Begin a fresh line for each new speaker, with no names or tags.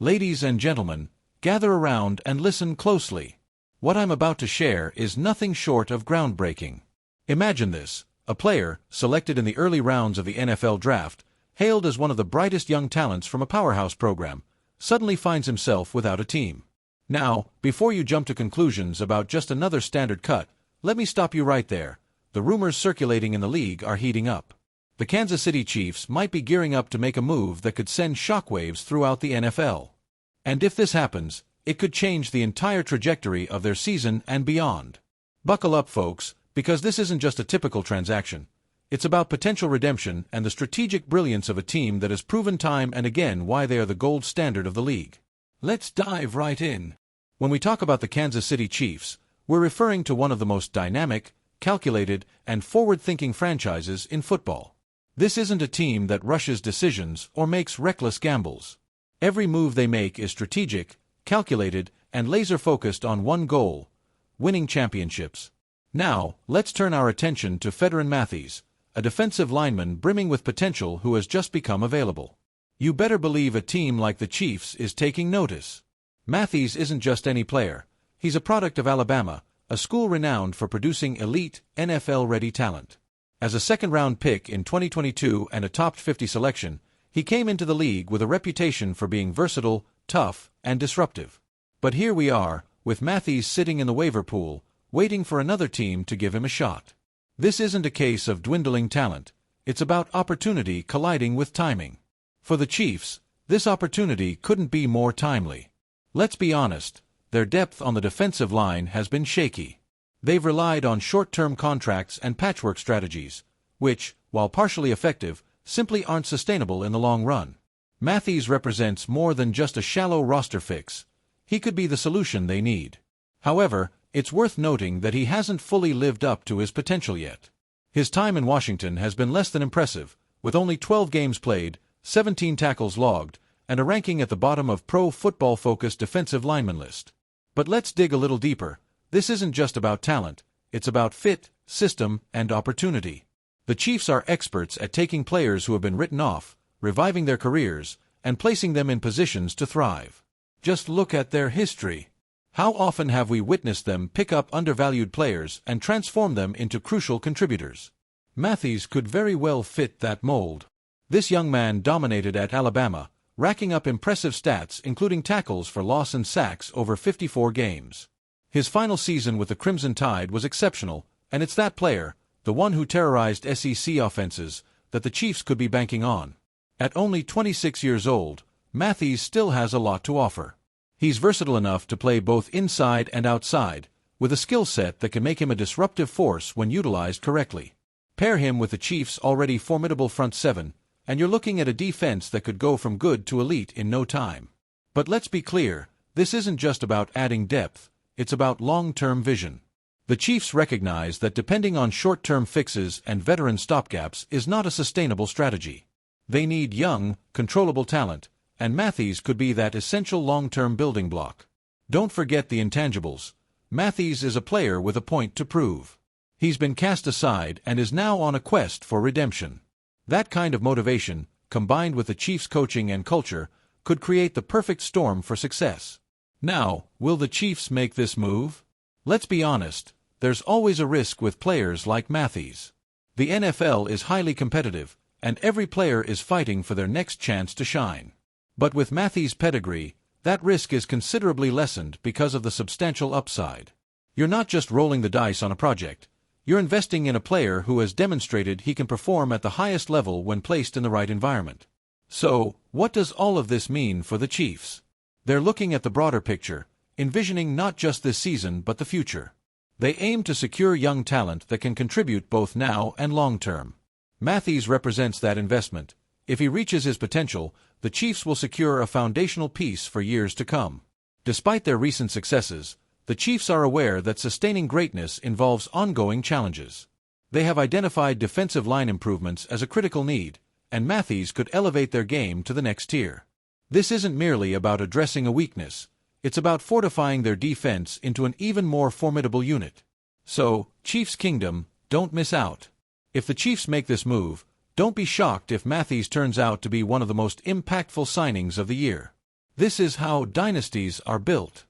Ladies and gentlemen, gather around and listen closely. What I'm about to share is nothing short of groundbreaking. Imagine this: a player, selected in the early rounds of the NFL draft, hailed as one of the brightest young talents from a powerhouse program, suddenly finds himself without a team. Now, before you jump to conclusions about just another standard cut, let me stop you right there. The rumors circulating in the league are heating up. The Kansas City Chiefs might be gearing up to make a move that could send shockwaves throughout the NFL. And if this happens, it could change the entire trajectory of their season and beyond. Buckle up, folks, because this isn't just a typical transaction. It's about potential redemption and the strategic brilliance of a team that has proven time and again why they are the gold standard of the league. Let's dive right in. When we talk about the Kansas City Chiefs, we're referring to one of the most dynamic, calculated, and forward-thinking franchises in football. This isn't a team that rushes decisions or makes reckless gambles. Every move they make is strategic, calculated, and laser-focused on one goal: winning championships. Now, let's turn our attention to Phedran Mathies, a defensive lineman brimming with potential who has just become available. You better believe a team like the Chiefs is taking notice. Mathies isn't just any player. He's a product of Alabama, a school renowned for producing elite, NFL-ready talent. As a second-round pick in 2022 and a top 50 selection, he came into the league with a reputation for being versatile, tough, and disruptive. But here we are, with Mathies sitting in the waiver pool, waiting for another team to give him a shot. This isn't a case of dwindling talent. It's about opportunity colliding with timing. For the Chiefs, this opportunity couldn't be more timely. Let's be honest, their depth on the defensive line has been shaky. They've relied on short-term contracts and patchwork strategies, which, while partially effective, simply aren't sustainable in the long run. Mathies represents more than just a shallow roster fix. He could be the solution they need. However, it's worth noting that he hasn't fully lived up to his potential yet. His time in Washington has been less than impressive, with only 12 games played, 17 tackles logged, and a ranking at the bottom of Pro Football Focus defensive lineman list. But let's dig a little deeper. This isn't just about talent, it's about fit, system, and opportunity. The Chiefs are experts at taking players who have been written off, reviving their careers, and placing them in positions to thrive. Just look at their history. How often have we witnessed them pick up undervalued players and transform them into crucial contributors? Mathies could very well fit that mold. This young man dominated at Alabama, racking up impressive stats including tackles for loss and sacks over 54 games. His final season with the Crimson Tide was exceptional, and it's that player, the one who terrorized SEC offenses, that the Chiefs could be banking on. At only 26 years old, Mathies still has a lot to offer. He's versatile enough to play both inside and outside, with a skill set that can make him a disruptive force when utilized correctly. Pair him with the Chiefs' already formidable front seven, and you're looking at a defense that could go from good to elite in no time. But let's be clear, this isn't just about adding depth, it's about long-term vision. The Chiefs recognize that depending on short-term fixes and veteran stopgaps is not a sustainable strategy. They need young, controllable talent, and Mathies could be that essential long-term building block. Don't forget the intangibles. Mathies is a player with a point to prove. He's been cast aside and is now on a quest for redemption. That kind of motivation, combined with the Chiefs' coaching and culture, could create the perfect storm for success. Now, will the Chiefs make this move? Let's be honest, there's always a risk with players like Mathies. The NFL is highly competitive, and every player is fighting for their next chance to shine. But with Mathies' pedigree, that risk is considerably lessened because of the substantial upside. You're not just rolling the dice on a project. You're investing in a player who has demonstrated he can perform at the highest level when placed in the right environment. So, what does all of this mean for the Chiefs? They're looking at the broader picture, envisioning not just this season but the future. They aim to secure young talent that can contribute both now and long-term. Mathies represents that investment. If he reaches his potential, the Chiefs will secure a foundational piece for years to come. Despite their recent successes, the Chiefs are aware that sustaining greatness involves ongoing challenges. They have identified defensive line improvements as a critical need, and Mathies could elevate their game to the next tier. This isn't merely about addressing a weakness, it's about fortifying their defense into an even more formidable unit. So, Chiefs Kingdom, don't miss out. If the Chiefs make this move, don't be shocked if Mathies turns out to be one of the most impactful signings of the year. This is how dynasties are built.